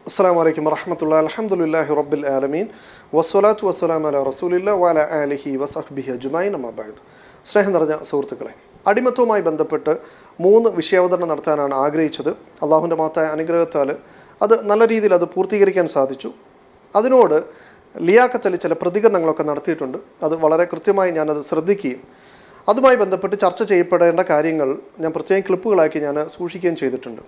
അസ്സലാമു അലൈക്കും വറഹ്മത്തുള്ളാഹി അൽഹംദുലില്ലാഹി റബ്ബിൽ ആലമീൻ വസ്സലാത്തു വസ്സലാമു അലാ റസൂലില്ലാ വഅലാ ആലിഹി വസഹ്ബിഹി അജ്മഈൻ അമ്മാ ബഅദ്. സ്നേഹം നിറഞ്ഞ സുഹൃത്തുക്കളെ, അടിമത്തവുമായി ബന്ധപ്പെട്ട് 3 വിഷയാവതരണം നടത്താനാണ് ആഗ്രഹിച്ചത്. അള്ളാഹുവിൻ്റെ മഹത്തായ അനുഗ്രഹത്താൽ അത് നല്ല രീതിയിൽ അത് പൂർത്തീകരിക്കാൻ സാധിച്ചു. അതിനോട് ലിയാഖത്ത് അലി ചില പ്രതികരണങ്ങളൊക്കെ നടത്തിയിട്ടുണ്ട്. അത് വളരെ കൃത്യമായി ഞാനത് ശ്രദ്ധിക്കുകയും അതുമായി ബന്ധപ്പെട്ട് ചർച്ച ചെയ്യപ്പെടേണ്ട കാര്യങ്ങൾ ഞാൻ പ്രത്യേകം ക്ലിപ്പുകളാക്കി ഞാൻ സൂക്ഷിക്കുകയും ചെയ്തിട്ടുണ്ട്.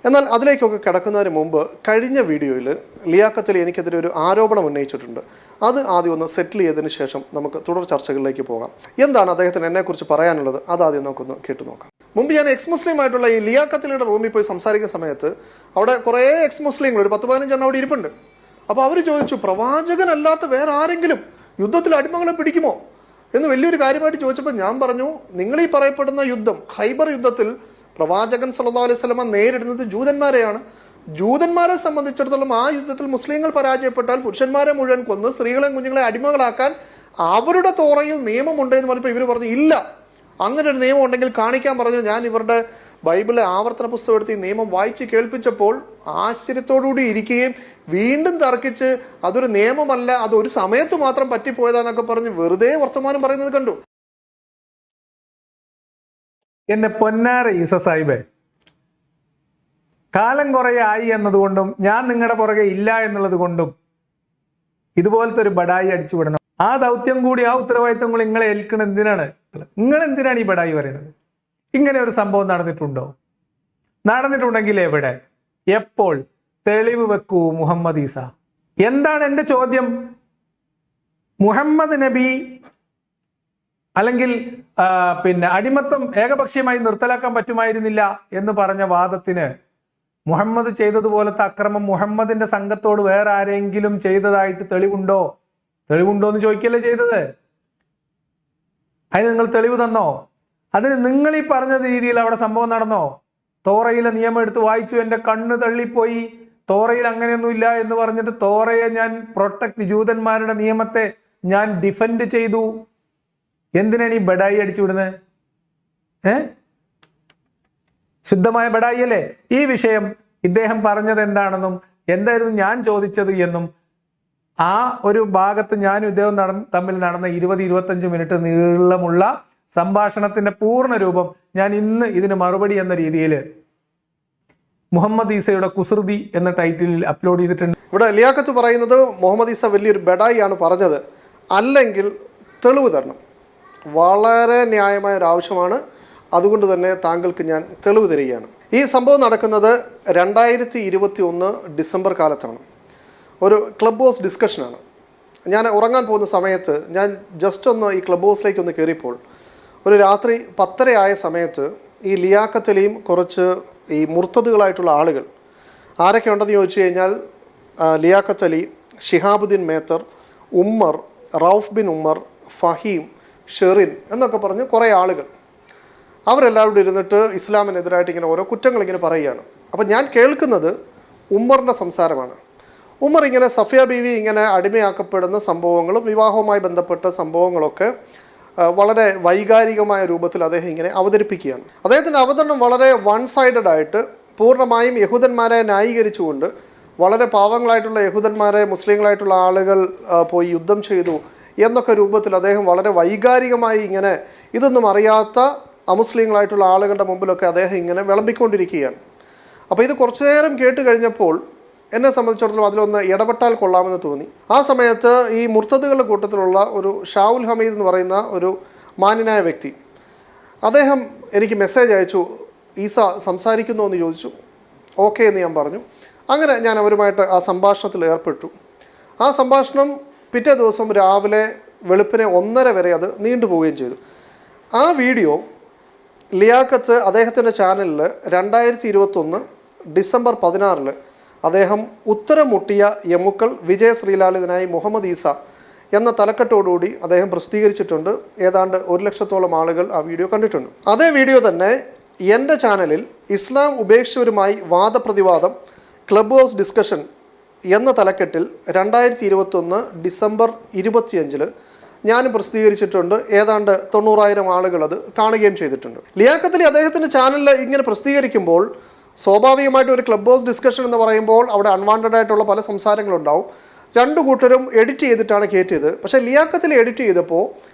എന്നാൽ അതിലേക്കൊക്കെ കിടക്കുന്നതിന് മുമ്പ് കഴിഞ്ഞ വീഡിയോയിൽ ലിയാഖത്ത് അലി എനിക്കെതിരെ ഒരു ആരോപണം ഉന്നയിച്ചിട്ടുണ്ട്. അത് ആദ്യം ഒന്ന് സെറ്റിൽ ചെയ്തതിന് ശേഷം നമുക്ക് തുടർ ചർച്ചകളിലേക്ക് പോകാം. എന്താണ് അദ്ദേഹത്തിന് എന്നെക്കുറിച്ച് പറയാനുള്ളത് അതാദ്യം നമുക്കൊന്ന് കേട്ടു നോക്കാം. മുമ്പ് ഞാൻ എക്സ് മുസ്ലിം ആയിട്ടുള്ള ഈ ലിയാഖത്ത് അലിയുടെ റൂമിൽ പോയി സംസാരിക്കുന്ന സമയത്ത് അവിടെ കുറേ എക്സ് മുസ്ലിങ്ങൾ ഒരു 10-15 എണ്ണം അവിടെ ഇരിപ്പുണ്ട്. അപ്പോൾ അവർ ചോദിച്ചു, പ്രവാചകനല്ലാത്ത വേറെ ആരെങ്കിലും യുദ്ധത്തിൽ അടിമകളെ പിടിക്കുമോ എന്ന് വലിയൊരു കാര്യമായിട്ട് ചോദിച്ചപ്പോൾ ഞാൻ പറഞ്ഞു, നിങ്ങൾ ഈ പറയപ്പെടുന്ന യുദ്ധം, ഖൈബർ യുദ്ധത്തിൽ പ്രവാചകൻ സല്ലല്ലാഹു അലൈഹി വസല്ലമ നേരിടുന്നത് ജൂതന്മാരെയാണ്. ജൂതന്മാരെ സംബന്ധിച്ചിടത്തോളം ആ യുദ്ധത്തിൽ മുസ്ലിങ്ങൾ പരാജയപ്പെട്ടാൽ പുരുഷന്മാരെ മുഴുവൻ കൊന്ന് സ്ത്രീകളെയും കുഞ്ഞുങ്ങളെ അടിമകളാക്കാൻ അവരുടെ തോറയിൽ നിയമമുണ്ട് എന്ന് പറഞ്ഞപ്പോൾ ഇവർ പറഞ്ഞു, ഇല്ല, അങ്ങനെ ഒരു നിയമം ഉണ്ടെങ്കിൽ കാണിക്കാൻ പറഞ്ഞു. ഞാൻ ഇവരുടെ ബൈബിളിലെ ആവർത്തന പുസ്തകം എടുത്ത് ഈ നിയമം വായിച്ച് കേൾപ്പിച്ചപ്പോൾ ആശ്ചര്യത്തോടുകൂടി ഇരിക്കുകയും വീണ്ടും തർക്കിച്ച് അതൊരു നിയമമല്ല, അതൊരു സമയത്ത് മാത്രം പറ്റിപ്പോയതാന്നൊക്കെ പറഞ്ഞ് വെറുതെ വർത്തമാനം പറയുന്നത് കണ്ടു. എന്നെ പൊന്നാര ഈസ സാഹിബേ, കാലം കുറേ ആയി എന്നതുകൊണ്ടും ഞാൻ നിങ്ങളുടെ പുറകെ ഇല്ല എന്നുള്ളത് കൊണ്ടും ഇതുപോലത്തെ ഒരു ബഡായി അടിച്ചു വിടണം. ആ ദൗത്യം കൂടി, ആ ഉത്തരവാദിത്വം കൂടി നിങ്ങളെ ഏൽക്കണം. എന്തിനാണ് നിങ്ങൾ എന്തിനാണ് ഈ ബഡായി പറയുന്നത്? ഇങ്ങനെ ഒരു സംഭവം നടന്നിട്ടുണ്ടോ? നടന്നിട്ടുണ്ടെങ്കിൽ എവിടെ, എപ്പോൾ? തെളിവ് വെക്കൂ മുഹമ്മദ് ഈസ. എന്താണ് എൻ്റെ ചോദ്യം? മുഹമ്മദ് നബി അല്ലെങ്കിൽ അടിമത്തം ഏകപക്ഷീയമായി നിർത്തലാക്കാൻ പറ്റുമായിരുന്നില്ല എന്ന് പറഞ്ഞ വാദത്തിന് മുഹമ്മദ് ചെയ്തതുപോലത്തെ അക്രമം മുഹമ്മദിന്റെ സംഘത്തോട് വേറെ ആരെങ്കിലും ചെയ്തതായിട്ട് തെളിവുണ്ടോ എന്ന് ചോദിക്കല്ലേ ചെയ്തത്. അതിന് നിങ്ങൾ തെളിവ് തന്നോ? അതിന് നിങ്ങൾ ഈ പറഞ്ഞ രീതിയിൽ അവിടെ സംഭവം നടന്നോ? തോറയിലെ നിയമം എടുത്ത് വായിച്ചു, എൻ്റെ കണ്ണ് തള്ളിപ്പോയി, തോറയിൽ അങ്ങനെയൊന്നുമില്ല എന്ന് പറഞ്ഞിട്ട് തോറയെ ഞാൻ ജൂതന്മാരുടെ നിയമത്തെ ഞാൻ ഡിഫെൻഡ് ചെയ്തു. എന്തിനാണ് ഈ ബഡായി അടിച്ചു വിടുന്നത്? ശുദ്ധമായ ബഡായി അല്ലേ? ഈ വിഷയം ഇദ്ദേഹം പറഞ്ഞത് എന്താണെന്നും എന്തായിരുന്നു ഞാൻ ചോദിച്ചത് എന്നും ആ ഒരു ഭാഗത്ത് ഞാനും ഇദ്ദേഹം തമ്മിൽ നടന്ന 20-25 മിനിറ്റ് നീളമുള്ള സംഭാഷണത്തിന്റെ പൂർണ്ണ രൂപം ഞാൻ ഇന്ന് ഇതിന് മറുപടി എന്ന രീതിയിൽ മുഹമ്മദ് ഈസയുടെ കുസൃതി എന്ന ടൈറ്റിലിൽ അപ്ലോഡ് ചെയ്തിട്ടുണ്ട്. ഇവിടെ ലിയാഖത്ത് പറയുന്നത് മുഹമ്മദ് ഈസ വലിയൊരു ബഡായി ആണ് പറഞ്ഞത്, അല്ലെങ്കിൽ തെളിവ് തരണം. വളരെ ന്യായമായ ഒരു ആവശ്യമാണ്. അതുകൊണ്ട് തന്നെ താങ്കൾക്ക് ഞാൻ തെളിവ് തരികയാണ്. ഈ സംഭവം നടക്കുന്നത് 2021 ഡിസംബർ കാലത്താണ്. ഒരു ക്ലബ് ഹൗസ് ഡിസ്കഷനാണ്. ഞാൻ ഉറങ്ങാൻ പോകുന്ന സമയത്ത് ഞാൻ ജസ്റ്റ് ഒന്ന് ഈ ക്ലബ് ഹൗസിലേക്ക് ഒന്ന് കയറിയപ്പോൾ ഒരു രാത്രി 10:30 ആയ സമയത്ത് ഈ ലിയാഖത്ത് അലിയും കുറച്ച് ഈ മുർത്തദുകളായിട്ടുള്ള ആളുകൾ, ആരൊക്കെ ഉണ്ടെന്ന് ചോദിച്ചു കഴിഞ്ഞാൽ ലിയാഖത്ത് അലി, ഷിഹാബുദ്ദീൻ മേത്തർ, ഉമ്മർ, റൌഫ് ബിൻ ഉമ്മർ, ഫഹീം, ഷെറിൻ എന്നൊക്കെ പറഞ്ഞ് കുറേ ആളുകൾ, അവരെല്ലാവരും ഇരുന്നിട്ട് ഇസ്ലാമിനെതിരായിട്ട് ഇങ്ങനെ ഓരോ കുറ്റങ്ങൾ ഇങ്ങനെ പറയുകയാണ്. അപ്പം ഞാൻ കേൾക്കുന്നത് ഉമ്മറിൻ്റെ സംസാരമാണ്. ഉമ്മർ ഇങ്ങനെ സഫിയ ബീവി ഇങ്ങനെ അടിമയാക്കപ്പെടുന്ന സംഭവങ്ങളും വിവാഹവുമായി ബന്ധപ്പെട്ട സംഭവങ്ങളൊക്കെ വളരെ വൈകാരികമായ രൂപത്തിൽ അദ്ദേഹം ഇങ്ങനെ അവതരിപ്പിക്കുകയാണ്. അദ്ദേഹത്തിൻ്റെ അവതരണം വളരെ വൺ സൈഡഡ് ആയിട്ട് പൂർണ്ണമായും യഹൂദന്മാരെ ന്യായീകരിച്ചുകൊണ്ട്, വളരെ പാവങ്ങളായിട്ടുള്ള യഹൂദന്മാരെ മുസ്ലിങ്ങളായിട്ടുള്ള ആളുകൾ പോയി യുദ്ധം ചെയ്തു എന്നൊക്കെ രൂപത്തിൽ അദ്ദേഹം വളരെ വൈകാരികമായി ഇങ്ങനെ ഇതൊന്നും അറിയാത്ത അമുസ്ലിങ്ങളായിട്ടുള്ള ആളുകളുടെ മുമ്പിലൊക്കെ അദ്ദേഹം ഇങ്ങനെ വിളമ്പിക്കൊണ്ടിരിക്കുകയാണ്. അപ്പോൾ ഇത് കുറച്ചു നേരം കേട്ട് കഴിഞ്ഞപ്പോൾ എന്നെ സംബന്ധിച്ചിടത്തോളം അതിലൊന്ന് ഇടപെട്ടാൽ കൊള്ളാമെന്ന് തോന്നി. ആ സമയത്ത് ഈ മുർത്തദുകളുടെ കൂട്ടത്തിലുള്ള ഒരു ഷാവുൽ ഹമീദ് എന്ന് പറയുന്ന ഒരു മാന്യനായ വ്യക്തി, അദ്ദേഹം എനിക്ക് മെസ്സേജ് അയച്ചു, ഈസ സംസാരിക്കുന്നോ എന്ന് ചോദിച്ചു. ഓക്കെ എന്ന് ഞാൻ പറഞ്ഞു. അങ്ങനെ ഞാൻ അവരുമായിട്ട് ആ സംഭാഷണത്തിൽ ഏർപ്പെട്ടു. ആ സംഭാഷണം പിറ്റേ ദിവസം രാവിലെ വെളുപ്പിനെ 1:30 വരെ അത് നീണ്ടുപോവുകയും ചെയ്തു. ആ വീഡിയോ ലിയാഖത്ത് അദ്ദേഹത്തിൻ്റെ ചാനലിൽ 2021 ഡിസംബർ 16 അദ്ദേഹം ഉത്തരം മുട്ടിയ എമുക്കൾ വിജയ ശ്രീലാളിതനായി മുഹമ്മദ് ഈസ എന്ന തലക്കെട്ടോടുകൂടി അദ്ദേഹം പ്രസിദ്ധീകരിച്ചിട്ടുണ്ട്. ഏതാണ്ട് 1 ലക്ഷത്തോളം ആളുകൾ ആ വീഡിയോ കണ്ടിട്ടുണ്ട്. അതേ വീഡിയോ തന്നെ എൻ്റെ ചാനലിൽ ഇസ്ലാം ഉപേക്ഷിച്ചവരുമായി വാദപ്രതിവാദം ക്ലബ് ഹൗസ് ഡിസ്കഷൻ എന്ന തലക്കെട്ടിൽ 2021 ഡിസംബർ 25 ഞാനും പ്രസിദ്ധീകരിച്ചിട്ടുണ്ട്. ഏതാണ്ട് 90,000 ആളുകൾ അത് കാണുകയും ചെയ്തിട്ടുണ്ട്. ലിയാഖത്ത് അലി അദ്ദേഹത്തിൻ്റെ ചാനലിൽ ഇങ്ങനെ പ്രസിദ്ധീകരിക്കുമ്പോൾ സ്വാഭാവികമായിട്ടും ഒരു ക്ലബ് ഹൗസ് ഡിസ്കഷൻ എന്ന് പറയുമ്പോൾ അവിടെ അൺവാണ്ടഡ് ആയിട്ടുള്ള പല സംസാരങ്ങളുണ്ടാവും. രണ്ടു കൂട്ടരും എഡിറ്റ് ചെയ്തിട്ടാണ് കയറ്റിയത്. പക്ഷേ ലിയാഖത്ത് അലി എഡിറ്റ് ചെയ്തപ്പോൾ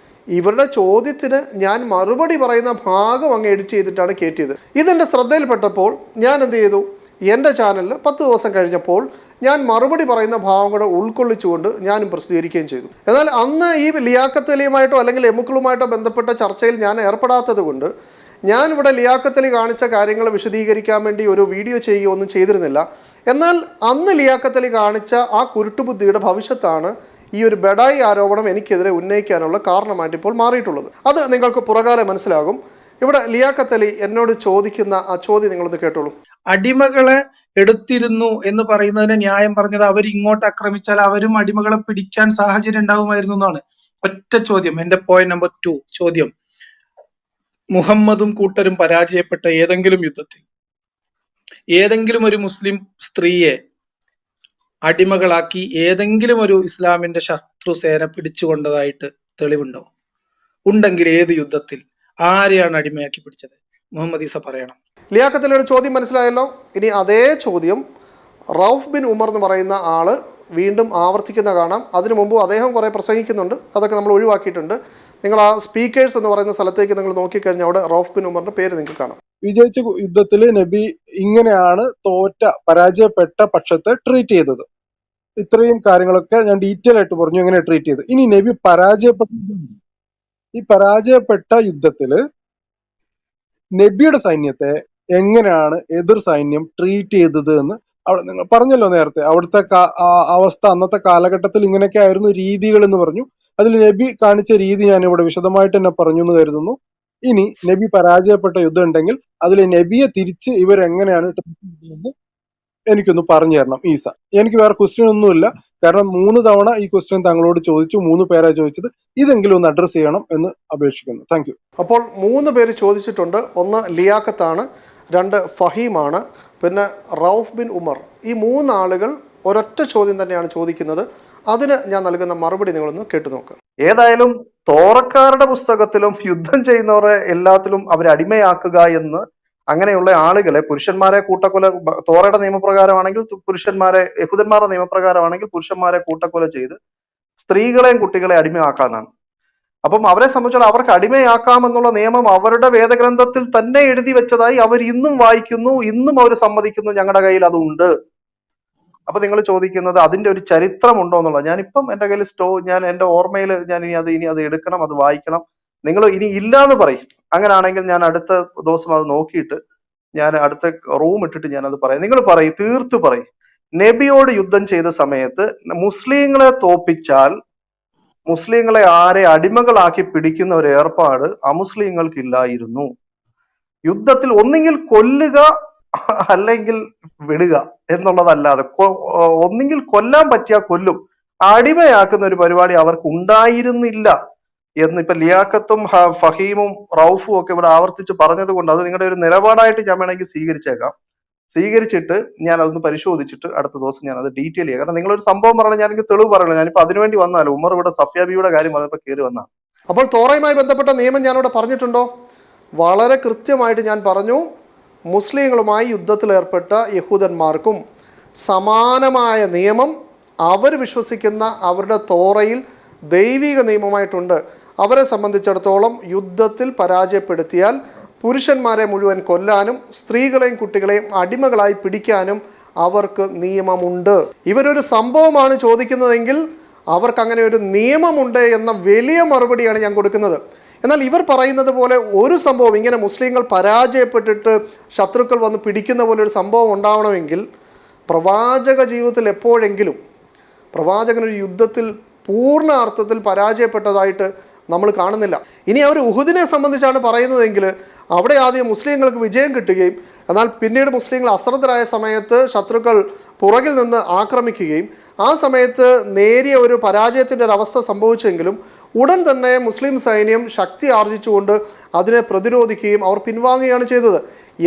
ഇവരുടെ ചോദ്യത്തിന് ഞാൻ മറുപടി പറയുന്ന ഭാഗം അങ്ങ് എഡിറ്റ് ചെയ്തിട്ടാണ് കയറ്റിയത്. ഇതെൻ്റെ ശ്രദ്ധയിൽപ്പെട്ടപ്പോൾ ഞാൻ എന്ത് ചെയ്തു, എൻ്റെ ചാനലിൽ 10 ദിവസം കഴിഞ്ഞപ്പോൾ ഞാൻ മറുപടി പറയുന്ന ഭാഗം കൂടെ ഉൾക്കൊള്ളിച്ചുകൊണ്ട് ഞാനും പ്രസിദ്ധീകരിക്കുകയും ചെയ്തു. എന്നാൽ അന്ന് ഈ ലിയാഖത്ത് അലിയുമായിട്ടോ അല്ലെങ്കിൽ എമുക്കളുമായിട്ടോ ബന്ധപ്പെട്ട ചർച്ചയിൽ ഞാൻ ഏർപ്പെടാത്തത് കൊണ്ട് ഞാനിവിടെ ലിയാഖത്ത് അലി കാണിച്ച കാര്യങ്ങൾ വിശദീകരിക്കാൻ വേണ്ടി ഒരു വീഡിയോ ചെയ്യുകയോ ഒന്നും ചെയ്തിരുന്നില്ല. എന്നാൽ അന്ന് ലിയാഖത്ത് അലി കാണിച്ച ആ കുരുട്ടുബുദ്ധിയുടെ ഭവിഷ്യത്താണ് ഈ ഒരു ബഡായി ആരോപണം എനിക്കെതിരെ ഉന്നയിക്കാനുള്ള കാരണമായിട്ട് ഇപ്പോൾ മാറിയിട്ടുള്ളത്. അത് നിങ്ങൾക്ക് പുറകാലെ മനസ്സിലാകും. ഇവിടെ ലിയാഖത്ത് അലി എന്നോട് ചോദിക്കുന്ന ആ ചോദ്യം നിങ്ങളൊന്ന് കേട്ടോളൂ. അടിമകളെ എടുത്തിരുന്നു എന്ന് പറയുന്നതിന് ന്യായം പറഞ്ഞത് അവർ ഇങ്ങോട്ട് ആക്രമിച്ചാൽ അവരും അടിമകളെ പിടിക്കാൻ സാഹചര്യം ഉണ്ടാവുമായിരുന്നു എന്നാണ്. ഒറ്റ ചോദ്യം, എന്റെ പോയിന്റ് നമ്പർ 2 ചോദ്യം. മുഹമ്മദും കൂട്ടരും പരാജയപ്പെട്ട ഏതെങ്കിലും യുദ്ധത്തിൽ ഏതെങ്കിലും ഒരു മുസ്ലിം സ്ത്രീയെ അടിമകളാക്കി ഏതെങ്കിലും ഒരു ഇസ്ലാമിന്റെ ശത്രുസേന പിടിച്ചുകൊണ്ടതായിട്ട് തെളിവുണ്ടോ? ഉണ്ടെങ്കിൽ ഏത് യുദ്ധത്തിൽ ആരെയാണ് അടിമയാക്കി പിടിച്ചത്? മുഹമ്മദ് ഈസ പറയണം. ലിയാഖത്ത് അലിയുടെ ചോദ്യം മനസ്സിലായല്ലോ. ഇനി അതേ ചോദ്യം റൌഫ് ബിൻ ഉമർ എന്ന് പറയുന്ന ആള് വീണ്ടും ആവർത്തിക്കുന്ന കാണാം. അതിനു മുമ്പ് അദ്ദേഹം കുറേ പ്രസംഗിക്കുന്നുണ്ട്, അതൊക്കെ നമ്മൾ ഒഴിവാക്കിയിട്ടുണ്ട്. നിങ്ങൾ ആ സ്പീക്കേഴ്സ് എന്ന് പറയുന്ന സ്ഥലത്തേക്ക് നിങ്ങൾ നോക്കിക്കഴിഞ്ഞാൽ അവിടെ റൌഫ് ബിൻ ഉമറിന്റെ പേര് നിങ്ങൾക്ക് കാണാം. വിജയിച്ച യുദ്ധത്തിൽ നബി ഇങ്ങനെയാണ് പരാജയപ്പെട്ട പക്ഷത്തെ ട്രീറ്റ് ചെയ്തത്. ഇത്രയും കാര്യങ്ങളൊക്കെ ഞാൻ ഡീറ്റെയിൽ ആയിട്ട് പറഞ്ഞു എങ്ങനെ ട്രീറ്റ് ചെയ്ത്. ഇനി നബി പരാജയപ്പെട്ട യുദ്ധത്തില് നബിയുടെ സൈന്യത്തെ എങ്ങനെയാണ് എതിർ സൈന്യം ട്രീറ്റ് ചെയ്തത് എന്ന് അവിടെ നിങ്ങൾ പറഞ്ഞല്ലോ നേരത്തെ. അവിടുത്തെ അവസ്ഥ അന്നത്തെ കാലഘട്ടത്തിൽ ഇങ്ങനെയൊക്കെ ആയിരുന്നു രീതികൾ എന്ന് പറഞ്ഞു. അതിൽ നബി കാണിച്ച രീതി ഞാൻ ഇവിടെ വിശദമായിട്ട് തന്നെ പറഞ്ഞു എന്ന് കരുതുന്നു. ഇനി നബി പരാജയപ്പെട്ട യുദ്ധം ഉണ്ടെങ്കിൽ അതിൽ നബിയെ തിരിച്ച് ഇവരെങ്ങനെയാണ് ട്രീറ്റ് ചെയ്തതെന്ന് എനിക്കൊന്ന് പറഞ്ഞു തരണം ഈസ. എനിക്ക് വേറെ ക്വസ്റ്റ്യൻ ഒന്നുമില്ല, കാരണം 3 തവണ ഈ ക്വസ്റ്റ്യൻ താങ്കളോട് ചോദിച്ചു, 3 പേരാ ചോദിച്ചത്. ഇതെങ്കിലും ഒന്ന് അഡ്രസ് ചെയ്യണം എന്ന് അപേക്ഷിക്കുന്നു. Thank you. അപ്പോൾ 3 പേര് ചോദിച്ചിട്ടുണ്ട്. ഒന്ന് ലിയാഖത്താണ്, 2 ഫഹീമാണ്, പിന്നെ റൌഫ് ബിൻ ഉമർ. ഈ 3 ആളുകൾ ഒരൊറ്റ ചോദ്യം തന്നെയാണ് ചോദിക്കുന്നത്. അതിന് ഞാൻ നൽകുന്ന മറുപടി നിങ്ങളൊന്ന് കേട്ടു നോക്കുക. ഏതായാലും തോറക്കാരുടെ പുസ്തകത്തിലും യുദ്ധം ചെയ്യുന്നവരെ എല്ലാത്തിലും അവരെ അടിമയാക്കുക എന്ന് അങ്ങനെയുള്ള ആളുകളെ, പുരുഷന്മാരെ കൂട്ടക്കൊല, തോറയുടെ നിയമപ്രകാരമാണെങ്കിൽ പുരുഷന്മാരെ, യഹൂദന്മാരുടെ നിയമപ്രകാരമാണെങ്കിൽ പുരുഷന്മാരെ കൂട്ടക്കൊല ചെയ്ത് സ്ത്രീകളെയും കുട്ടികളെ അടിമയാക്കാന്നാണ്. അപ്പം അവരെ സംബന്ധിച്ചാൽ അവർക്ക് അടിമയാക്കാമെന്നുള്ള നിയമം അവരുടെ വേദഗ്രന്ഥത്തിൽ തന്നെ എഴുതി വെച്ചതായി അവർ ഇന്നും വായിക്കുന്നു, ഇന്നും അവർ സമ്മതിക്കുന്നു, ഞങ്ങളുടെ കയ്യിൽ അതുണ്ട്. അപ്പൊ നിങ്ങൾ ചോദിക്കുന്നത് അതിന്റെ ഒരു ചരിത്രമുണ്ടോ എന്നുള്ളത്. ഞാനിപ്പം എൻ്റെ കയ്യിൽ ഞാൻ എൻ്റെ ഓർമ്മയിൽ ഞാൻ ഇനി അത് എടുക്കണം, അത് വായിക്കണം. നിങ്ങൾ ഇനി ഇല്ലാന്ന് പറയും. അങ്ങനാണെങ്കിൽ ഞാൻ അടുത്ത ദിവസം അത് നോക്കിയിട്ട് ഞാൻ അടുത്ത റൂം ഇട്ടിട്ട് ഞാൻ അത് പറയാം. നിങ്ങൾ പറയും, തീർത്തു പറയും, നബിയോട് യുദ്ധം ചെയ്ത സമയത്ത് മുസ്ലിങ്ങളെ തോപ്പിച്ചാൽ മുസ്ലിങ്ങളെ ആരെ അടിമകളാക്കി പിടിക്കുന്ന ഒരു ഏർപ്പാട് അമുസ്ലിങ്ങൾക്കില്ലായിരുന്നു. യുദ്ധത്തിൽ ഒന്നെങ്കിൽ കൊല്ലുക അല്ലെങ്കിൽ വിടുക എന്നുള്ളതല്ലാതെ ഒന്നെങ്കിൽ കൊല്ലാൻ പറ്റിയാൽ കൊല്ലും, അടിമയാക്കുന്ന ഒരു പരിപാടി അവർക്ക് ഉണ്ടായിരുന്നില്ല എന്ന് ഇപ്പൊ ലിയാഖത്തും ഫഹീമും റൌഫും ഒക്കെ ഇവിടെ ആവർത്തിച്ച് പറഞ്ഞത് കൊണ്ട് അത് നിങ്ങളുടെ ഒരു നിലപാടായിട്ട് ഞാൻ വേണമെങ്കിൽ സ്വീകരിച്ചേക്കാം. സ്വീകരിച്ചിട്ട് ഞാൻ അതൊന്ന് പരിശോധിച്ചിട്ട് അടുത്ത ദിവസം ഞാൻ അത് ഡീറ്റെയിൽ ചെയ്യാം. കാരണം നിങ്ങളൊരു സംഭവം പറഞ്ഞാൽ ഞാൻ എനിക്ക് തെളിവ് പറയണം. ഞാനിപ്പോ അതിനുവേണ്ടി വന്നാലും ഉമർ ഇവിടെ സഫ്യാബിയുടെ കാര്യം പറഞ്ഞപ്പോൾ കയറി വന്നാണ്. അപ്പോൾ തോറയുമായി ബന്ധപ്പെട്ട നിയമം ഞാനിവിടെ പറഞ്ഞിട്ടുണ്ടോ? വളരെ കൃത്യമായിട്ട് ഞാൻ പറഞ്ഞു. മുസ്ലിങ്ങളുമായി യുദ്ധത്തിലേർപ്പെട്ട യഹൂദന്മാർക്കും സമാനമായ നിയമം അവർ വിശ്വസിക്കുന്ന അവരുടെ തോറയിൽ ദൈവിക നിയമമായിട്ടുണ്ട്. അവരെ സംബന്ധിച്ചിടത്തോളം യുദ്ധത്തിൽ പരാജയപ്പെടുത്തിയാൽ പുരുഷന്മാരെ മുഴുവൻ കൊല്ലാനും സ്ത്രീകളെയും കുട്ടികളെയും അടിമകളായി പിടിക്കാനും അവർക്ക് നിയമമുണ്ട്. ഇവരൊരു സംഭവമാണ് ചോദിക്കുന്നതെങ്കിൽ അവർക്ക് അങ്ങനെ ഒരു നിയമമുണ്ട് എന്ന വലിയ മറുപടിയാണ് ഞാൻ കൊടുക്കുന്നത്. എന്നാൽ ഇവർ പറയുന്നത് പോലെ ഒരു സംഭവം ഇങ്ങനെ മുസ്ലിങ്ങൾ പരാജയപ്പെട്ടിട്ട് ശത്രുക്കൾ വന്ന് പിടിക്കുന്ന പോലെ ഒരു സംഭവം ഉണ്ടാവണമെങ്കിൽ പ്രവാചക ജീവിതത്തിൽ എപ്പോഴെങ്കിലും പ്രവാചകനൊരു യുദ്ധത്തിൽ പൂർണ്ണ അർത്ഥത്തിൽ പരാജയപ്പെട്ടതായിട്ട് നമ്മൾ കാണുന്നില്ല. ഇനി അവർ ഉഹുദിനെ സംബന്ധിച്ചാണ് പറയുന്നതെങ്കിൽ അവിടെ ആദ്യം മുസ്ലിങ്ങൾക്ക് വിജയം കിട്ടുകയും എന്നാൽ പിന്നീട് മുസ്ലിങ്ങൾ അശ്രദ്ധരായ സമയത്ത് ശത്രുക്കൾ പുറകിൽ നിന്ന് ആക്രമിക്കുകയും ആ സമയത്ത് നേരിയ ഒരു പരാജയത്തിൻ്റെ ഒരു അവസ്ഥ സംഭവിച്ചെങ്കിലും ഉടൻ തന്നെ മുസ്ലിം സൈന്യം ശക്തി ആർജിച്ചുകൊണ്ട് അതിനെ പ്രതിരോധിക്കുകയും അവർ പിൻവാങ്ങുകയാണ് ചെയ്തത്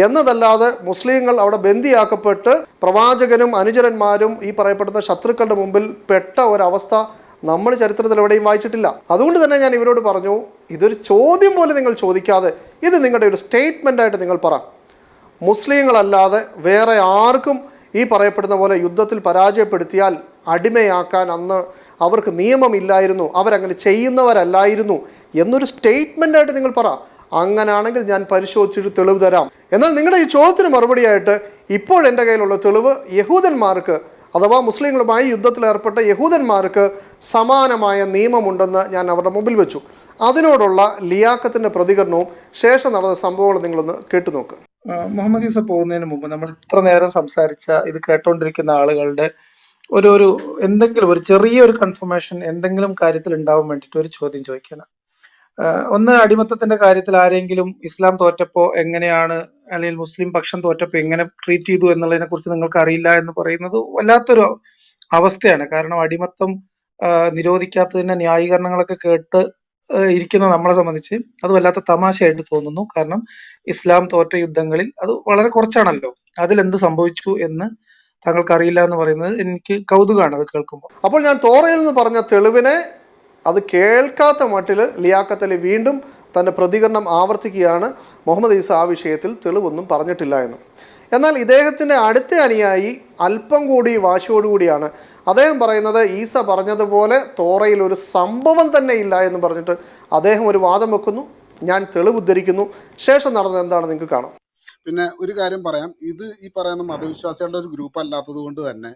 എന്നതല്ലാതെ മുസ്ലിങ്ങൾ അവിടെ ബന്ദിയാക്കപ്പെട്ട് പ്രവാചകനും അനുചരന്മാരും ഈ പറയപ്പെടുന്ന ശത്രുക്കളുടെ മുമ്പിൽ പെട്ട ഒരവസ്ഥ നമ്മൾ ചരിത്രത്തിൽ എവിടെയും വായിച്ചിട്ടില്ല. അതുകൊണ്ട് തന്നെ ഞാൻ ഇവരോട് പറഞ്ഞു, ഇതൊരു ചോദ്യം പോലെ നിങ്ങൾ ചോദിക്കാതെ ഇത് നിങ്ങളുടെ ഒരു സ്റ്റേറ്റ്മെൻ്റ് ആയിട്ട് നിങ്ങൾ പറ. മുസ്ലിങ്ങളല്ലാതെ വേറെ ആർക്കും ഈ പറയപ്പെടുന്ന പോലെ യുദ്ധത്തിൽ പരാജയപ്പെടുത്തിയാൽ അടിമയാക്കാൻ അന്ന് അവർക്ക് നിയമമില്ലായിരുന്നു, അവരങ്ങനെ ചെയ്യുന്നവരല്ലായിരുന്നു എന്നൊരു സ്റ്റേറ്റ്മെൻ്റായിട്ട് നിങ്ങൾ പറ. അങ്ങനാണെങ്കിൽ ഞാൻ പരിശോധിച്ചിട്ട് തെളിവ് തരാം. എന്നാൽ നിങ്ങളുടെ ഈ ചോദ്യത്തിന് മറുപടിയായിട്ട് ഇപ്പോൾ എൻ്റെ കയ്യിലുള്ള തെളിവ് യഹൂദന്മാർക്ക് അഥവാ മുസ്ലിങ്ങളുമായി യുദ്ധത്തിലേർപ്പെട്ട യഹൂദന്മാർക്ക് സമാനമായ നിയമമുണ്ടെന്ന് ഞാൻ അവരുടെ മുമ്പിൽ വെച്ചു. അതിനോടുള്ള ലിയാക്കത്തിൻ്റെ പ്രതികരണവും ശേഷം നടന്ന സംഭവങ്ങൾ നിങ്ങളൊന്ന് കേട്ടുനോക്കുക. മുഹമ്മദ് ഈസ പോകുന്നതിന് മുമ്പ് നമ്മൾ ഇത്ര നേരം സംസാരിച്ച ഇത് കേട്ടോണ്ടിരിക്കുന്ന ആളുകളുടെ ഒരു എന്തെങ്കിലും ഒരു ചെറിയൊരു കൺഫർമേഷൻ എന്തെങ്കിലും കാര്യത്തിൽ ഉണ്ടാവാൻ വേണ്ടിയിട്ട് ഒരു ചോദ്യം ചോദിക്കണം. ഒന്ന്, അടിമത്തത്തിന്റെ കാര്യത്തിൽ ആരെങ്കിലും ഇസ്ലാം തോറ്റപ്പോ എങ്ങനെയാണ്, അല്ലെങ്കിൽ മുസ്ലിം പക്ഷം തോറ്റപ്പോ എങ്ങനെ ട്രീറ്റ് ചെയ്തു എന്നുള്ളതിനെ കുറിച്ച് നിങ്ങൾക്ക് അറിയില്ല എന്ന് പറയുന്നത് വല്ലാത്തൊരു അവസ്ഥയാണ്. കാരണം അടിമത്തം നിരോധിക്കാത്തതിന്റെ ന്യായീകരണങ്ങളൊക്കെ കേട്ട് ഇരിക്കുന്ന നമ്മളെ സംബന്ധിച്ച് അത് വല്ലാത്ത തമാശയായിട്ട് തോന്നുന്നു. കാരണം ഇസ്ലാം തോറ്റ യുദ്ധങ്ങളിൽ അത് വളരെ കുറച്ചാണല്ലോ. അതിലെന്ത് സംഭവിച്ചു എന്ന് താങ്കൾക്ക് അറിയില്ല എന്ന് പറയുന്നത് എനിക്ക് കൗതുകമാണ് അത് കേൾക്കുമ്പോൾ. അപ്പോൾ ഞാൻ തോറയിൽ നിന്ന് പറഞ്ഞ തെളിവിനെ അത് കേൾക്കാത്ത മട്ടിൽ ലിയാഖത്ത് അലി വീണ്ടും തൻ്റെ പ്രതികരണം ആവർത്തിക്കുകയാണ്. മുഹമ്മദ് ഈസ ആ വിഷയത്തിൽ തെളിവൊന്നും പറഞ്ഞിട്ടില്ല എന്ന്. എന്നാൽ ഇദ്ദേഹത്തിൻ്റെ അടുത്ത അനുയായി അല്പം കൂടി വാശിയോടുകൂടിയാണ് അദ്ദേഹം പറയുന്നത് ഈസ പറഞ്ഞതുപോലെ തോറയിൽ ഒരു സംഭവം തന്നെ ഇല്ല എന്ന് പറഞ്ഞിട്ട് അദ്ദേഹം ഒരു വാദം വെക്കുന്നു. ഞാൻ തെളിവ് ഉദ്ധരിക്കുന്നു. ശേഷം നടന്നത് എന്താണ് നിങ്ങൾക്ക് കാണാം. പിന്നെ ഒരു കാര്യം പറയാം, ഇത് ഈ പറയുന്ന മതവിശ്വാസികളുടെ ഒരു ഗ്രൂപ്പ് അല്ലാത്തത് കൊണ്ട് തന്നെ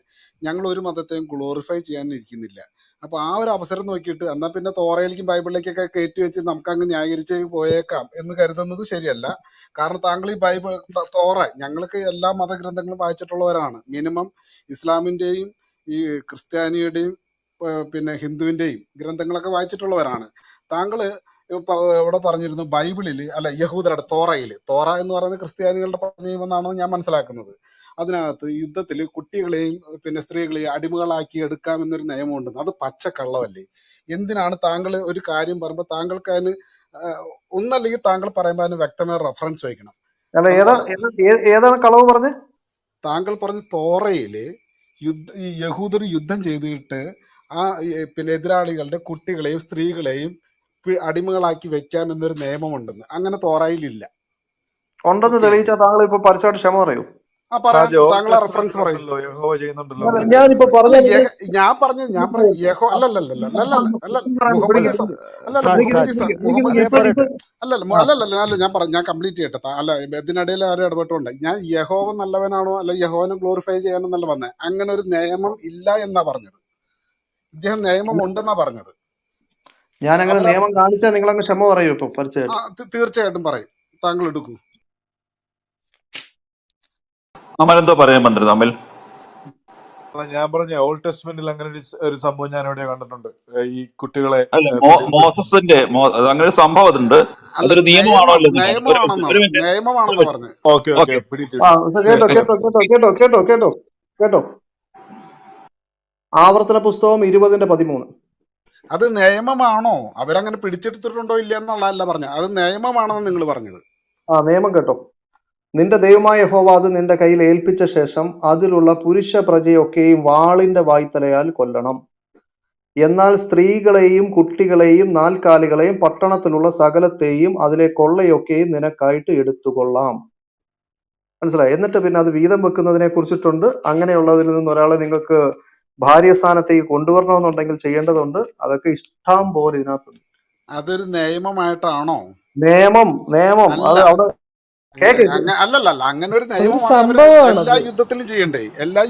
ഞങ്ങൾ ഒരു മതത്തെയും ഗ്ലോറിഫൈ ചെയ്യാനിരിക്കുന്നില്ല. അപ്പോൾ ആ ഒരു അവസരം നോക്കിയിട്ട് എന്നാൽ പിന്നെ തോറയിലേക്കും ബൈബിളിലേക്കൊക്കെ കയറ്റി വെച്ച് നമുക്ക് അങ്ങ് ന്യായീകരിച്ച് പോയേക്കാം എന്ന് കരുതുന്നത് ശരിയല്ല. കാരണം താങ്കൾ ഈ ബൈബിൾ തോറ, ഞങ്ങൾക്ക് എല്ലാ മതഗ്രന്ഥങ്ങളും വായിച്ചിട്ടുള്ളവരാണ്. മിനിമം ഇസ്ലാമിൻ്റെയും ഈ ക്രിസ്ത്യാനിയുടെയും പിന്നെ ഹിന്ദുവിൻ്റെയും ഗ്രന്ഥങ്ങളൊക്കെ വായിച്ചിട്ടുള്ളവരാണ്. താങ്കൾ ഇവിടെ പറഞ്ഞിരുന്നു ബൈബിളിൽ അല്ല യഹൂദരുടെ തോറ എന്ന് പറയുന്നത് ക്രിസ്ത്യാനികളുടെ നിയമമെന്നാണ് ഞാൻ മനസ്സിലാക്കുന്നത്. അതിനകത്ത് യുദ്ധത്തിൽ കുട്ടികളെയും പിന്നെ സ്ത്രീകളെയും അടിമകളാക്കി എടുക്കാമെന്നൊരു നിയമമുണ്ട്. അത് പച്ചക്കള്ളമല്ലേ? എന്തിനാണ് താങ്കൾ ഒരു കാര്യം പറയുമ്പോൾ താങ്കൾക്ക് അതിന് ഒന്നല്ലെങ്കിൽ താങ്കൾ പറയുമ്പോൾ അതിന് വ്യക്തമായ റെഫറൻസ് വയ്ക്കണം. ഏതാണ് കളവ് പറഞ്ഞ്? താങ്കൾ പറഞ്ഞ തോറയില് ഈ യഹൂദർ യുദ്ധം ചെയ്തിട്ട് ആ പിന്നെ എതിരാളികളുടെ കുട്ടികളെയും സ്ത്രീകളെയും അടിമകളാക്കി വെക്കാം എന്നൊരു നിയമമുണ്ടെന്ന്. അങ്ങനെ തോറയിലില്ല. ഉണ്ടെന്ന് തെളിയിച്ചാൽ താങ്കൾ ഇപ്പൊ പരസ്യമായിട്ട് ക്ഷമ പറയൂ. താങ്കളെ റെഫറൻസ് പറയും. ഞാനിപ്പോ ഞാൻ പറഞ്ഞു യഹോ ഞാൻ കംപ്ലീറ്റ് ചെയ്യട്ടെ. അല്ല ഇതിനിടയിൽ ആരും ഇടപെട്ടുണ്ട്. ഞാൻ യഹോവ നല്ലവനാണോ അല്ല യഹോവനെ ഗ്ലോറിഫൈ ചെയ്യാനെന്നല്ല പറഞ്ഞത്. അങ്ങനെ ഒരു നിയമം ഇല്ല എന്നാ പറഞ്ഞത്. ഇദ്ദേഹം നിയമം ഉണ്ടെന്നാ പറഞ്ഞത്. ഞാൻ അങ്ങനെ നിയമം കാണിച്ചാൽ നിങ്ങളങ്ങ് ക്ഷമ പറയൂ ഇപ്പൊ പരസ്യമായിട്ട്? തീർച്ചയായിട്ടും പറയും. താങ്കൾ എടുക്കൂ. അമലെന്തോ പറയാൻ മന്ത്രി തമ്മിൽ ഞാൻ പറഞ്ഞ ഓൾഡ് ടെസ്റ്റ്മെന്റിൽ അങ്ങനെ ഒരു സംഭവം ഞാൻ ഇവിടെ കണ്ടിട്ടുണ്ട്. ഈ കുട്ടികളെ മോസസിന്റെ അങ്ങനെ ഒരു സംഭവം ഉണ്ട്. അതൊരു നിയമമാണോ? കേട്ടോ ആവർത്തന പുസ്തകം 20:13. അത് നിയമമാണോ? അവരങ്ങനെ പിടിച്ചെടുത്തിട്ടുണ്ടോ ഇല്ല എന്നുള്ളതല്ല പറഞ്ഞത്. അത് നിയമമാണെന്ന് നിങ്ങൾ പറഞ്ഞത്. നിയമം കേട്ടോ. നിന്റെ ദൈവമായ യഹോവ അത് നിന്റെ കയ്യിൽ ഏൽപ്പിച്ച ശേഷം അതിലുള്ള പുരുഷ പ്രജയൊക്കെയും വാളിന്റെ വായ്ത്തലയാൽ കൊല്ലണം. എന്നാൽ സ്ത്രീകളെയും കുട്ടികളെയും നാൽക്കാലികളെയും പട്ടണത്തിലുള്ള സകലത്തെയും അതിലെ കൊള്ളയൊക്കെയും നിനക്കായിട്ട് എടുത്തുകൊള്ളാം. മനസ്സിലായി? എന്നിട്ട് പിന്നെ അത് വീതം വെക്കുന്നതിനെ കുറിച്ചിട്ടുണ്ട്. അങ്ങനെയുള്ളതിൽ നിന്ന് ഒരാളെ നിങ്ങൾക്ക് ഭാര്യസ്ഥാനത്തേക്ക് കൊണ്ടുവരണമെന്നുണ്ടെങ്കിൽ ചെയ്യേണ്ടതുണ്ട്. അതൊക്കെ ഇഷ്ടം പോലെ ഇതിനകത്തുണ്ട്. അതൊരു നിയമമായിട്ടാണോ? നിയമം അത് അവിടെ അല്ലല്ല, അങ്ങനെ ഒരു നിയമം എല്ലാ യുദ്ധത്തിലും ചെയ്യണ്ടേ? എല്ലാ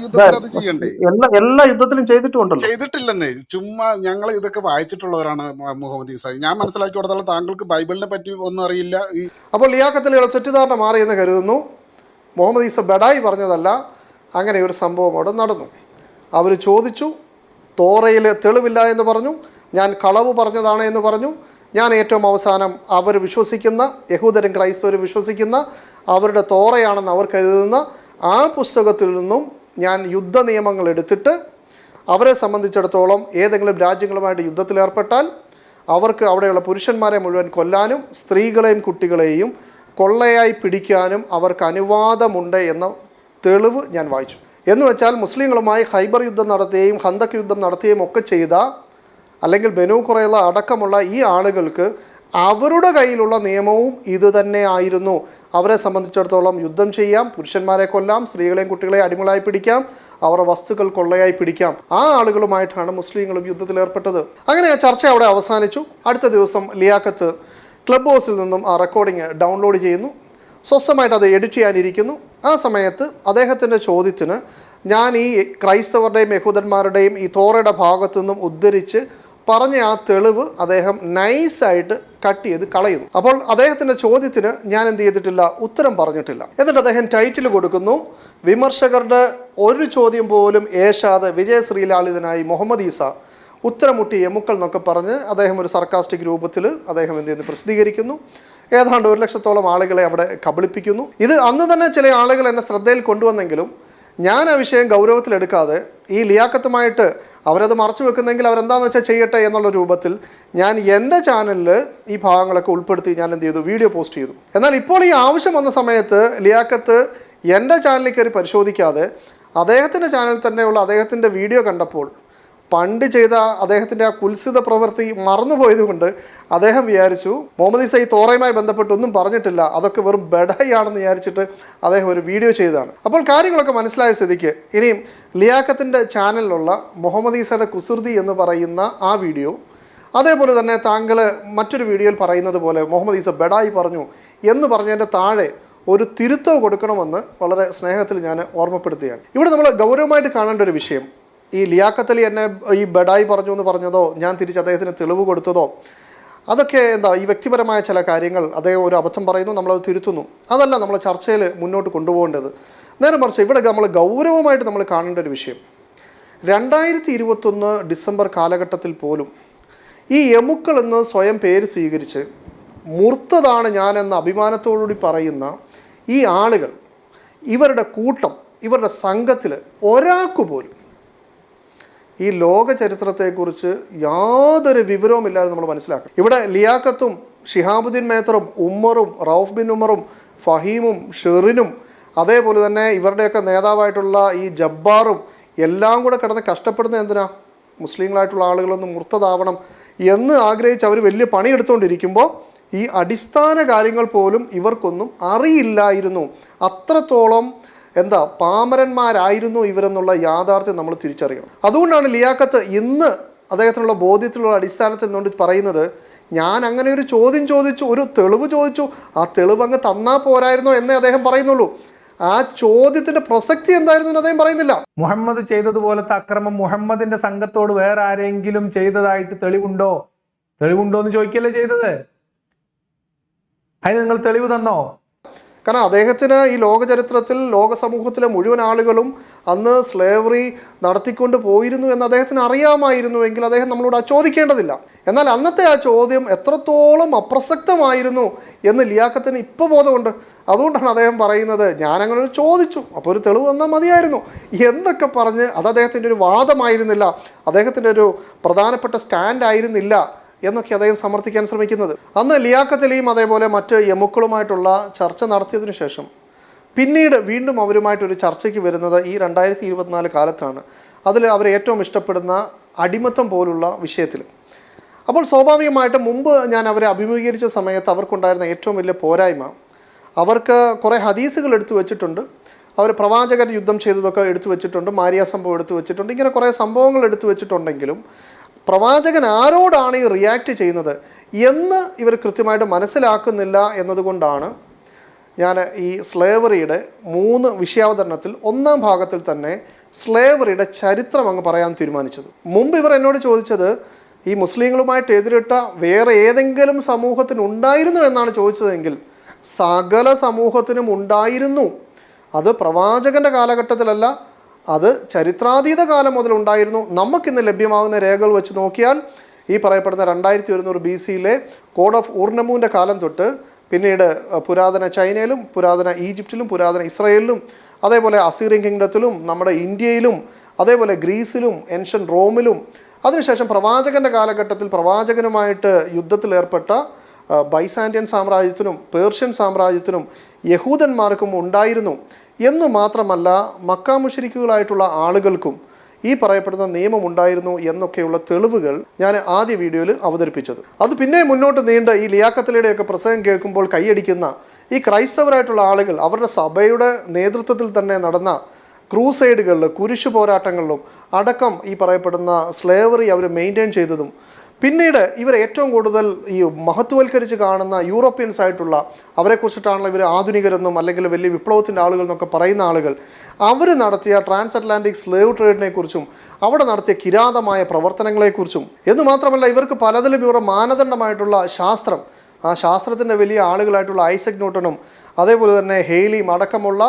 യുദ്ധത്തിലും ചെയ്തിട്ടുണ്ടല്ലോ. ചെയ്തിട്ടില്ലെന്നേ. ചുമ്മാ ഞങ്ങൾ ഇതൊക്കെ വായിച്ചിട്ടുള്ളവരാണ് മുഹമ്മദ് ഈസ. ഞാൻ മനസ്സിലാക്കി കൊടുത്തോളം താങ്കൾക്ക് ബൈബിളിനെ പറ്റി ഒന്നും അറിയില്ല. അപ്പോൾ ലിയാഖത്തിലുള്ള തെറ്റിദ്ധാരണ മാറിയെന്ന് കരുതുന്നു. മുഹമ്മദ് ഈസ ബഡായി പറഞ്ഞതല്ല, അങ്ങനെ ഒരു സംഭവം അവിടെ നടന്നു. അവർ ചോദിച്ചു, തോറയിൽ തെളിവില്ല എന്ന് പറഞ്ഞു. ഞാൻ കളവ് പറഞ്ഞതാണ് എന്ന് പറഞ്ഞു. ഞാൻ ഏറ്റവും അവസാനം അവർ വിശ്വസിക്കുന്ന യഹൂദരും ക്രൈസ്തവരും വിശ്വസിക്കുന്ന അവരുടെ തോറയാണെന്ന് അവർ കരുതുന്ന ആ പുസ്തകത്തിൽ നിന്നും ഞാൻ യുദ്ധ നിയമങ്ങൾ എടുത്തിട്ട് അവരെ സംബന്ധിച്ചിടത്തോളം ഏതെങ്കിലും രാജ്യങ്ങളുമായിട്ട് യുദ്ധത്തിലേർപ്പെട്ടാൽ അവർക്ക് അവിടെയുള്ള പുരുഷന്മാരെ മുഴുവൻ കൊല്ലാനും സ്ത്രീകളെയും കുട്ടികളെയും കൊള്ളയായി പിടിക്കാനും അവർക്ക് അനുവാദമുണ്ട് എന്ന തെളിവ് ഞാൻ വായിച്ചു. എന്ന് വെച്ചാൽ മുസ്ലിങ്ങളുമായി ഖൈബർ യുദ്ധം നടത്തുകയും ഖന്തക് യുദ്ധം നടത്തുകയും ഒക്കെ ചെയ്ത അല്ലെങ്കിൽ ബനൂ ഖുറൈള അടക്കമുള്ള ഈ ആളുകൾക്ക് അവരുടെ കയ്യിലുള്ള നിയമവും ഇത് തന്നെ ആയിരുന്നു. അവരെ സംബന്ധിച്ചിടത്തോളം യുദ്ധം ചെയ്യാം, പുരുഷന്മാരെ കൊല്ലാം, സ്ത്രീകളെയും കുട്ടികളെയും അടിമകളായി പിടിക്കാം, അവരുടെ വസ്തുക്കൾ കൊള്ളയായി പിടിക്കാം. ആ ആളുകളുമായിട്ടാണ് മുസ്ലിങ്ങളും യുദ്ധത്തിൽ ഏർപ്പെട്ടത്. അങ്ങനെ ആ ചർച്ച അവിടെ അവസാനിച്ചു. അടുത്ത ദിവസം ലിയാഖത്ത് ക്ലബ് ഹൗസിൽ നിന്നും ആ റെക്കോർഡിംഗ് ഡൗൺലോഡ് ചെയ്യുന്നു. സ്വസ്ഥമായിട്ട് അത് എഡിറ്റ് ചെയ്യാനിരിക്കുന്നു. ആ സമയത്ത് അദ്ദേഹത്തിൻ്റെ ചോദ്യത്തിന് ഞാൻ ഈ ക്രൈസ്തവരുടെയും യഹൂദന്മാരുടെയും ഈ തോറയുടെ ഭാഗത്തു നിന്നും ഉദ്ധരിച്ച് പറഞ്ഞ ആ തെളിവ് അദ്ദേഹം നൈസായിട്ട് കട്ട് ചെയ്ത് കളയുന്നു. അപ്പോൾ അദ്ദേഹത്തിൻ്റെ ചോദ്യത്തിന് ഞാൻ എന്ത് ചെയ്തിട്ടില്ല, ഉത്തരം പറഞ്ഞിട്ടില്ല. എന്നിട്ട് അദ്ദേഹം ടൈറ്റിൽ കൊടുക്കുന്നു, വിമർശകരുടെ ഒരു ചോദ്യം പോലും ഏശാതെ വിജയശ്രീലാളിതനായി മുഹമ്മദ് ഈസ ഉത്തരമുട്ടി എമുക്കൾ എന്നൊക്കെ പറഞ്ഞ് അദ്ദേഹം ഒരു സർക്കാസ്റ്റിക് രൂപത്തിൽ അദ്ദേഹം എന്ത് ചെയ്യുന്നു, പ്രസിദ്ധീകരിക്കുന്നു. ഏതാണ്ട് 100,000-ഓളം ആളുകളെ അവിടെ കബളിപ്പിക്കുന്നു. ഇത് അന്ന് തന്നെ ചില ആളുകൾ എന്നെ ശ്രദ്ധയിൽ കൊണ്ടുവന്നെങ്കിലും ഞാൻ ആ വിഷയം ഗൗരവത്തിലെടുക്കാതെ ഈ ലിയാഖത്തുമായിട്ട് അവരത് മറച്ചു വെക്കുന്നെങ്കിൽ അവരെന്താണെന്ന് വെച്ചാൽ ചെയ്യട്ടെ എന്നുള്ള രൂപത്തിൽ ഞാൻ എൻ്റെ ചാനലിൽ ഈ ഭാഗങ്ങളൊക്കെ ഉൾപ്പെടുത്തി ഞാൻ എന്ത് ചെയ്തു, വീഡിയോ പോസ്റ്റ് ചെയ്തു. എന്നാൽ ഇപ്പോൾ ഈ ആവശ്യം വന്ന സമയത്ത് ലിയാഖത്ത് എൻ്റെ ചാനലിൽ കയറി പരിശോധിക്കാതെ അദ്ദേഹത്തിൻ്റെ ചാനലിൽ തന്നെയുള്ള അദ്ദേഹത്തിൻ്റെ വീഡിയോ കണ്ടപ്പോൾ പണ്ട് ചെയ്ത അദ്ദേഹത്തിൻ്റെ ആ കുൽസിത പ്രവൃത്തി മറന്നുപോയതുകൊണ്ട് അദ്ദേഹം വിചാരിച്ചു മുഹമ്മദ് ഈസ ഈ തോറയുമായി ബന്ധപ്പെട്ടൊന്നും പറഞ്ഞിട്ടില്ല, അതൊക്കെ വെറും ബെഡായാണെന്ന് വിചാരിച്ചിട്ട് അദ്ദേഹം ഒരു വീഡിയോ ചെയ്തതാണ്. അപ്പോൾ കാര്യങ്ങളൊക്കെ മനസ്സിലായ സ്ഥിതിക്ക് ഇനിയും ലിയാഖത്തിൻ്റെ ചാനലിലുള്ള മുഹമ്മദ് ഈസയുടെ കുസൃതി എന്ന് പറയുന്ന ആ വീഡിയോ, അതേപോലെ തന്നെ താങ്കൾ മറ്റൊരു വീഡിയോയിൽ പറയുന്നത് പോലെ മുഹമ്മദ് ഈസ ബെഡായി പറഞ്ഞു എന്ന് പറഞ്ഞതിൻ്റെ താഴെ ഒരു തിരുത്തം കൊടുക്കണമെന്ന് വളരെ സ്നേഹത്തിൽ ഞാൻ ഓർമ്മപ്പെടുത്തുകയാണ്. ഇവിടെ നമ്മൾ ഗൗരവമായിട്ട് കാണേണ്ട ഒരു വിഷയം, ഈ ലിയാഖത്ത് അലി എന്നെ ഈ ബെഡായി പറഞ്ഞു എന്ന് പറഞ്ഞതോ ഞാൻ തിരിച്ച് അദ്ദേഹത്തിന് തെളിവ് കൊടുത്തതോ അതൊക്കെ ഈ വ്യക്തിപരമായ ചില കാര്യങ്ങൾ അദ്ദേഹം ഒരു അബദ്ധം പറയുന്നു, നമ്മളത് തിരുത്തുന്നു. അതല്ല നമ്മൾ ചർച്ചയിൽ മുന്നോട്ട് കൊണ്ടുപോകേണ്ടത്. നേരെ മറിച്ച് ഇവിടെ നമ്മൾ ഗൗരവമായിട്ട് നമ്മൾ കാണേണ്ട ഒരു വിഷയം, 2021 ഡിസംബർ കാലഘട്ടത്തിൽ പോലും ഈ എമുക്കൾ എന്ന് സ്വയം പേര് സ്വീകരിച്ച് മുർത്തതാണ് ഞാനെന്ന അഭിമാനത്തോടുകൂടി പറയുന്ന ഈ ആളുകൾ, ഇവരുടെ കൂട്ടം, ഇവരുടെ സംഘത്തിൽ ഒരാൾക്ക് പോലും ഈ ലോക ചരിത്രത്തെക്കുറിച്ച് യാതൊരു വിവരവുമില്ലാതെ നമ്മൾ മനസ്സിലാക്കണം. ഇവിടെ ലിയാഖത്തും ഷിഹാബുദ്ദീൻ മേത്തറും ഉമ്മറും റൌഫ് ബിൻ ഉമറും ഫഹീമും ഷെറിനും അതേപോലെ തന്നെ ഇവരുടെയൊക്കെ നേതാവായിട്ടുള്ള ഈ ജബ്ബാറും എല്ലാം കൂടെ കിടന്ന് കഷ്ടപ്പെടുന്നത് എന്തിനാ, മുസ്ലിങ്ങളായിട്ടുള്ള ആളുകളൊന്നും മുർത്തതാവണം എന്ന് ആഗ്രഹിച്ച് അവർ വലിയ പണിയെടുത്തുകൊണ്ടിരിക്കുമ്പോൾ ഈ അടിസ്ഥാന കാര്യങ്ങൾ പോലും ഇവർക്കൊന്നും അറിയില്ലായിരുന്നു. അത്രത്തോളം പാമരന്മാരായിരുന്നു ഇവരെന്നുള്ള യാഥാർത്ഥ്യം നമ്മൾ തിരിച്ചറിയണം. അതുകൊണ്ടാണ് ലിയാഖത്ത് ഇന്ന് അദ്ദേഹത്തിനുള്ള ബോധ്യത്തിലുള്ള അടിസ്ഥാനത്തിൽ നിന്നുകൊണ്ട് പറയുന്നത്, ഞാൻ അങ്ങനെ ഒരു ചോദ്യം ചോദിച്ചു, ഒരു തെളിവ് ചോദിച്ചു, ആ തെളിവ് അങ്ങ് തന്നാൽ പോരായിരുന്നോ എന്നേ അദ്ദേഹം പറയുന്നുള്ളൂ. ആ ചോദ്യത്തിന്റെ പ്രസക്തി എന്തായിരുന്നു എന്ന് അദ്ദേഹം പറയുന്നില്ല. മുഹമ്മദ് ചെയ്തതുപോലത്തെ അക്രമം മുഹമ്മദിന്റെ സംഘത്തോട് വേറെ ആരെങ്കിലും ചെയ്തതായിട്ട് തെളിവുണ്ടോ എന്ന് ചോദിക്കല്ലേ ചെയ്തത്. അതിന് നിങ്ങൾ തെളിവ് തന്നോ? കാരണം അദ്ദേഹത്തിന് ഈ ലോക ചരിത്രത്തിൽ ലോക സമൂഹത്തിലെ മുഴുവൻ ആളുകളും അന്ന് സ്ലേവറി നടത്തിക്കൊണ്ട് പോയിരുന്നു എന്ന് അദ്ദേഹത്തിന് അറിയാമായിരുന്നുവെങ്കിൽ അദ്ദേഹം നമ്മളോട് ചോദിക്കേണ്ടതില്ല. എന്നാൽ അന്നത്തെ ആ ചോദ്യം എത്രത്തോളം അപ്രസക്തമായിരുന്നു എന്ന് ലിയാഖത്തിന് ഇപ്പോൾ ബോധമുണ്ട്. അതുകൊണ്ടാണ് അദ്ദേഹം പറയുന്നത്, ഞാനങ്ങനെ ഒരു ചോദിച്ചു, അപ്പോൾ ഒരു തെളിവ് തന്നാൽ മതിയായിരുന്നു എന്നൊക്കെ പറഞ്ഞ് അത് അദ്ദേഹത്തിൻ്റെ ഒരു വാദമായിരുന്നില്ല, അദ്ദേഹത്തിൻ്റെ ഒരു പ്രധാനപ്പെട്ട സ്റ്റാൻഡ് ആയിരുന്നില്ല എന്നൊക്കെ അദ്ദേഹം സമർത്ഥിക്കാൻ ശ്രമിക്കുന്നത്. അന്ന് ലിയാഖത്ത് അലിയും അതേപോലെ മറ്റ് എമുക്കളുമായിട്ടുള്ള ചർച്ച നടത്തിയതിനു ശേഷം പിന്നീട് വീണ്ടും അവരുമായിട്ടൊരു ചർച്ചയ്ക്ക് വരുന്നത് ഈ 2024 കാലത്താണ്. അതിൽ അവർ ഏറ്റവും ഇഷ്ടപ്പെടുന്ന അടിമത്തം പോലുള്ള വിഷയത്തിൽ. അപ്പോൾ സ്വാഭാവികമായിട്ടും മുമ്പ് ഞാൻ അവരെ അഭിമുഖീകരിച്ച സമയത്ത് അവർക്കുണ്ടായിരുന്ന ഏറ്റവും വലിയ പോരായ്മ, അവർക്ക് കുറേ ഹദീസുകൾ എടുത്തു വെച്ചിട്ടുണ്ട്, അവർ പ്രവാചകർ യുദ്ധം ചെയ്തതൊക്കെ എടുത്തു വെച്ചിട്ടുണ്ട്, മാരിയ സംഭവം എടുത്തു വെച്ചിട്ടുണ്ട്, ഇങ്ങനെ കുറേ സംഭവങ്ങൾ എടുത്തു വെച്ചിട്ടുണ്ടെങ്കിലും പ്രവാചകൻ ആരോടാണ് ഈ റിയാക്ട് ചെയ്യുന്നത് എന്ന് ഇവർ കൃത്യമായിട്ട് മനസ്സിലാക്കുന്നില്ല എന്നതുകൊണ്ടാണ് ഞാൻ ഈ സ്ലേവറിയുടെ 3 വിഷയാവതരണത്തിൽ 1-ാം ഭാഗത്തിൽ തന്നെ സ്ലേവറിയുടെ ചരിത്രം അങ്ങ് പറയാൻ തീരുമാനിച്ചത്. മുമ്പ് ഇവർ എന്നോട് ചോദിച്ചത് ഈ മുസ്ലിങ്ങളുമായിട്ട് എതിരിട്ട വേറെ ഏതെങ്കിലും സമൂഹത്തിനുണ്ടായിരുന്നു എന്നാണ് ചോദിച്ചതെങ്കിൽ സകല സമൂഹത്തിനും ഉണ്ടായിരുന്നു. അത് പ്രവാചകൻ്റെ കാലഘട്ടത്തിലല്ല, അത് ചരിത്രാതീത കാലം മുതൽ ഉണ്ടായിരുന്നു. നമുക്കിന്ന് ലഭ്യമാകുന്ന രേഖകൾ വെച്ച് നോക്കിയാൽ ഈ പറയപ്പെടുന്ന 2100 BC-യിലെ കോഡ് ഓഫ് ഊർണമൂൻ്റെ കാലം തൊട്ട് പിന്നീട് പുരാതന ചൈനയിലും പുരാതന ഈജിപ്തിലും പുരാതന ഇസ്രയേലിലും അതേപോലെ അസീറിയൻ കിങ്ഡത്തിലും നമ്മുടെ ഇന്ത്യയിലും അതേപോലെ ഗ്രീസിലും ഏൻഷ്യൻ റോമിലും അതിനുശേഷം പ്രവാചകൻ്റെ കാലഘട്ടത്തിൽ പ്രവാചകനുമായിട്ട് യുദ്ധത്തിലേർപ്പെട്ട ബൈസാൻഡിയൻ സാമ്രാജ്യത്തിനും പേർഷ്യൻ സാമ്രാജ്യത്തിനും യഹൂദന്മാർക്കും ഉണ്ടായിരുന്നു എന്നു മാത്രമല്ല മക്ക മുശ്രിക്കുകളായിട്ടുള്ള ആളുകൾക്കും ഈ പറയപ്പെടുന്ന നിയമം ഉണ്ടായിരുന്നു എന്നൊക്കെയുള്ള തെളിവുകൾ ഞാൻ ആദ്യ വീഡിയോയിൽ അവതരിപ്പിച്ചത്. അത് പിന്നെ മുന്നോട്ട് നീണ്ട ഈ ലിയാഖത്ത് അലിയുടെയൊക്കെ പ്രസംഗം കേൾക്കുമ്പോൾ കൈയടിക്കുന്ന ഈ ക്രൈസ്തവരായിട്ടുള്ള ആളുകൾ അവരുടെ സഭയുടെ നേതൃത്വത്തിൽ തന്നെ നടന്ന ക്രൂസൈഡുകളിൽ, കുരിശു പോരാട്ടങ്ങളിലും അടക്കം ഈ പറയപ്പെടുന്ന സ്ലേവറി അവർ മെയിൻറ്റെയിൻ ചെയ്തതും, പിന്നീട് ഇവർ ഏറ്റവും കൂടുതൽ ഈ മഹത്വവൽക്കരിച്ച് കാണുന്ന യൂറോപ്യൻസ് ആയിട്ടുള്ള അവരെക്കുറിച്ചിട്ടാണല്ലോ ഇവർ ആധുനികരെന്നും അല്ലെങ്കിൽ വലിയ വിപ്ലവത്തിൻ്റെ ആളുകൾ എന്നൊക്കെ പറയുന്ന ആളുകൾ, അവർ നടത്തിയ ട്രാൻസ് അറ്റ്ലാന്റിക് സ്ലേവ് ട്രേഡിനെ കുറിച്ചും അവിടെ നടത്തിയ കിരാതമായ പ്രവർത്തനങ്ങളെക്കുറിച്ചും എന്ന് മാത്രമല്ല ഇവർക്ക് പലതിലും ഇവരുടെ മാനദണ്ഡമായിട്ടുള്ള ശാസ്ത്രം, ആ ശാസ്ത്രത്തിൻ്റെ വലിയ ആളുകളായിട്ടുള്ള ഐസക് ന്യൂട്ടനും അതേപോലെ തന്നെ ഹെയ്ലിയും അടക്കമുള്ള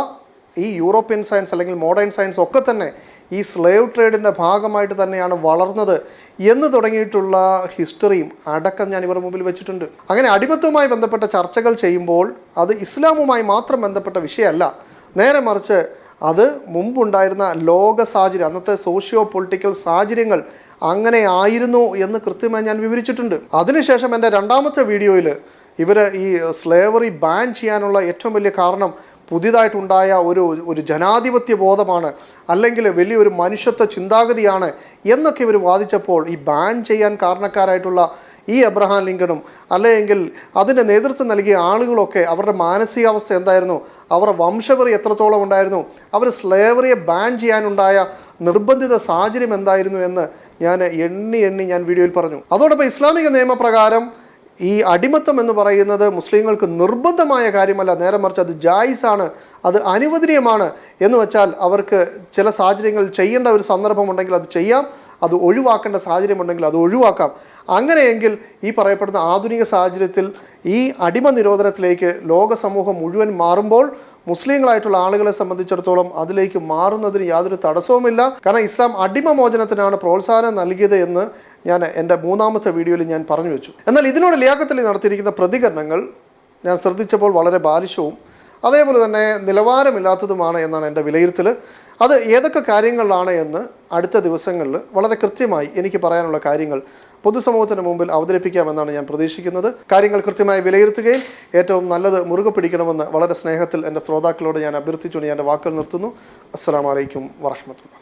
ഈ യൂറോപ്യൻ സയൻസ് അല്ലെങ്കിൽ മോഡേൺ സയൻസ് ഒക്കെ തന്നെ ഈ സ്ലേവ് ട്രേഡിൻ്റെ ഭാഗമായിട്ട് തന്നെയാണ് വളർന്നത് എന്ന് തുടങ്ങിയിട്ടുള്ള ഹിസ്റ്ററിയും അടക്കം ഞാൻ ഇവരുടെ മുമ്പിൽ വെച്ചിട്ടുണ്ട്. അങ്ങനെ അടിമത്വവുമായി ബന്ധപ്പെട്ട ചർച്ചകൾ ചെയ്യുമ്പോൾ അത് ഇസ്ലാമുമായി മാത്രം ബന്ധപ്പെട്ട വിഷയമല്ല, നേരെ മറിച്ച് അത് മുമ്പുണ്ടായിരുന്ന ലോക സാഹചര്യം, അന്നത്തെ സോഷ്യോ പൊളിറ്റിക്കൽ സാഹചര്യങ്ങൾ അങ്ങനെ ആയിരുന്നു എന്ന് കൃത്യമായി ഞാൻ വിവരിച്ചിട്ടുണ്ട്. അതിനുശേഷം എൻ്റെ രണ്ടാമത്തെ വീഡിയോയിൽ ഇവർ ഈ സ്ലേവറി ബാൻ ചെയ്യാനുള്ള ഏറ്റവും വലിയ കാരണം പുതിയതായിട്ടുണ്ടായ ഒരു ജനാധിപത്യ ബോധമാണ്, അല്ലെങ്കിൽ വലിയൊരു മനുഷ്യത്വ ചിന്താഗതിയാണ് എന്നൊക്കെ ഇവർ വാദിച്ചപ്പോൾ ഈ ബാൻ ചെയ്യാൻ കാരണക്കാരായിട്ടുള്ള ഈ എബ്രഹാം ലിങ്കണും അല്ലെങ്കിൽ അതിൻ്റെ നേതൃത്വം നൽകിയ ആളുകളൊക്കെ അവരുടെ മാനസികാവസ്ഥ എന്തായിരുന്നു, അവരുടെ വംശവെറി എത്രത്തോളം ഉണ്ടായിരുന്നു, അവർ സ്ലേവറിയെ ബാൻ ചെയ്യാനുണ്ടായ നിർബന്ധിത സാഹചര്യം എന്തായിരുന്നു എന്ന് ഞാൻ എണ്ണി ഞാൻ വീഡിയോയിൽ പറഞ്ഞു. അതോടൊപ്പം ഇസ്ലാമിക നിയമപ്രകാരം ഈ അടിമത്തം എന്ന് പറയുന്നത് മുസ്ലിങ്ങൾക്ക് നിർബന്ധമായ കാര്യമല്ല, നേരെ മറിച്ച് അത് ജായിസാണ്, അത് അനുവദനീയമാണ്. എന്ന് വെച്ചാൽ അവർക്ക് ചില സാഹചര്യങ്ങളിൽ ചെയ്യേണ്ട ഒരു സന്ദർഭമുണ്ടെങ്കിൽ അത് ചെയ്യാം, അത് ഒഴിവാക്കേണ്ട സാഹചര്യമുണ്ടെങ്കിൽ അത് ഒഴിവാക്കാം. അങ്ങനെയെങ്കിൽ ഈ പറയപ്പെടുന്ന ആധുനിക സാഹചര്യത്തിൽ ഈ അടിമ നിരോധനത്തിലേക്ക് ലോക സമൂഹം മുഴുവൻ മാറുമ്പോൾ മുസ്ലിങ്ങളായിട്ടുള്ള ആളുകളെ സംബന്ധിച്ചിടത്തോളം അതിലേക്ക് മാറുന്നതിന് യാതൊരു തടസ്സവുമില്ല. കാരണം ഇസ്ലാം അടിമമോചനത്തിനാണ് പ്രോത്സാഹനം നൽകിയത് എന്ന് ഞാൻ എൻ്റെ മൂന്നാമത്തെ വീഡിയോയിൽ ഞാൻ പറഞ്ഞു വെച്ചു. എന്നാൽ ഇതിനോട് ലിയാഖത്ത് അലി നടത്തിയിരിക്കുന്ന പ്രതികരണങ്ങൾ ഞാൻ ശ്രദ്ധിച്ചപ്പോൾ വളരെ ബാലിശവും അതേപോലെ തന്നെ നിലവാരമില്ലാത്തതുമാണ് എന്നാണ് എൻ്റെ വിലയിരുത്തൽ. അത് ഏതൊക്കെ കാര്യങ്ങളിലാണ് എന്ന് അടുത്ത ദിവസങ്ങളിൽ വളരെ കൃത്യമായി എനിക്ക് പറയാനുള്ള കാര്യങ്ങൾ പൊതുസമൂഹത്തിന് മുമ്പിൽ അവതരിപ്പിക്കാമെന്നാണ് ഞാൻ പ്രതീക്ഷിക്കുന്നത്. കാര്യങ്ങൾ കൃത്യമായി വിലയിരുത്തുകയും ഏറ്റവും നല്ലത് മുറുകെ പിടിക്കണമെന്ന് വളരെ സ്നേഹത്തിൽ എൻ്റെ ശ്രോതാക്കളോട് ഞാൻ അഭ്യർത്ഥിച്ചുകൊണ്ട് ഞാൻ എൻ്റെ വാക്കുകൾ നിർത്തുന്നു. അസ്സലാമു അലൈക്കും വറഹ്മത്തുള്ളാഹി.